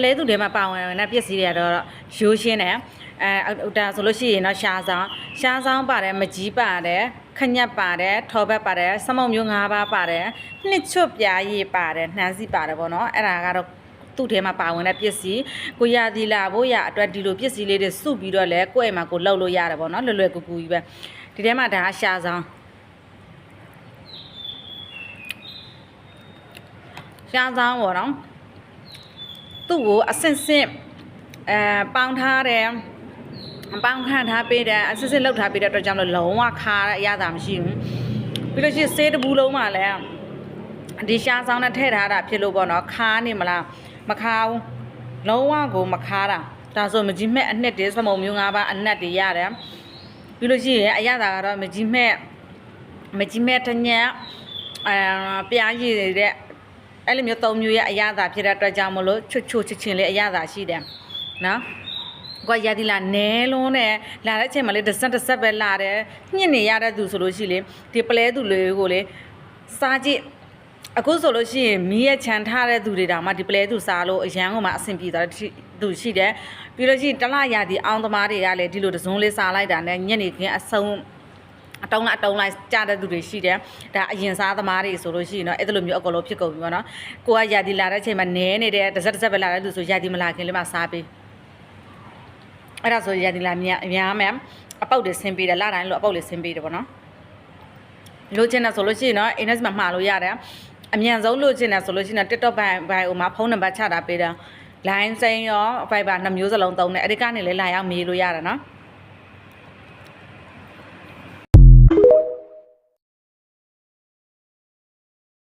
လဲသူတွေမှာပါဝင်တဲ့ပစ္စည်းတွေကတော့ရိုးရှင်းတယ်ဒါဆိုလို့ရှိရင်တော့ရှားဆောင်ပါတယ်မကြီးပါတယ်ခညက်ပါတယ်ထော်ဘက်ပါတယ်စမောင်မျိုး၅ပါးပါတယ်နှစ်ချွတ်ပြားရည်ပါတယ်နှမ်းစီပါတယ်ပေါ့နော်အဲ့ဒါကတော့သူ့ထဲမှာပါဝင်တဲ့ပစ္စည်းကိုရသည်လာဖို့ရအတွက်ဒီလိုပစ္စည်းလေးတွေစုပြီးတော့လဲကိုယ့်အိမ်မှာကိုလှုပ်လို့ရတယ်ပေါ့နော်လွယ်လွယ်ကူကူကြီးပဲဒီထဲမှာဒါရှားဆောင်ပေါ့နော်သူ့ကိုအစင်ပေါင်းထားတယ်ပေါင်းခန့်ထားပေးတယ်အစစ်လောက်ထားပေးတဲ့အတွက်ကြောင့်လို့လုံးဝခါရတာမရှိဘူးပြီးလို့ရှိရင်ဆေးတဘူးလုံးမှလည်းဒီရှားဆောင်နဲ့ထည့်ထားတာဖြစ်လို့ပေါ့နော်ခါနေမလားမခါဘူးလုံးဝကိုမခါတာဒါဆိုမကြီးမဲ့အနှစ်တည်းစမုံမျိုး၅ပါးအနက်တွေရတယ်ပြီးလို့ရှိရင်အရသာကတော့မကြီးမဲ့တညက်ပြားရည်တဲ့အဲ့လိုမျိုး၃မျိုးရဲ့အရသာဖြစ်တဲ့အတွက်ကြောင့်မလို့ချွတ်ချင်းလေးအရသာရှိတယ်နော်ကွာရသည်လာနဲလုံးနဲ့လာတဲ့အချိန်မှာလေတစ်ဆက်ပဲလာတယ်ညှစ်နေရတဲ့သူဆိုလို့ရှိလေဒီပလဲသူလေးကိုလေစားကြည့်အခုဆိုလို့ရှိရင်မီးရဲ့ခြံထားတဲ့သူတွေတောင်မှဒီပလဲသူစားလို့အရန်ကမှအဆင်ပြေသွားတဲ့သူရှိတယ်ပြီးလို့ရှိရင်တလရသည်အောင်သမားတွေကလည်းဒီလိုတစုံလေးစားလိုက်တာနဲ့ညနေခင်းအဆုံးအတုံးလိုက်ကြားတဲ့သူတွေရှိတယ်ဒါအရင်စားသမားတွေဆိုလို့ရှိရင်တော့အဲ့လိုမျိုးအကုန်လုံးဖြစ်ကုန်ပြီပေါ့နော်ကိုကရာဒီလာတဲ့အချိန်မှာနဲနေတဲ့တစ်ဆက်ပဲလာတဲ့သူဆိုရာဒီမလာခင်လေးမှစားပေးအဲ့ဒါဆိုရာဒီလာများမယ်အပေါက်တွေဆင်းပေးတယ်လာတိုင်းလို့အပေါက်တွေဆင်းပေးတယ်ပေါ့နော်လိုချင်တယ်ဆိုလို့ရှိရင်တော့ NS မှာမှာလို့ရတယ်အမြန်ဆုံးလိုချင်တယ်ဆိုလို့ရှိရင် TikTok ဘိုင်ဟိုမှာဖုန်းနံပါတ်ချတာပေးတယ် line စိမ်းရော Viber 2မျိုးစလုံးသုံးတယ်အဲ့ဒီကနေလည်းလာရောက်မေးလို့ရတယ်နော်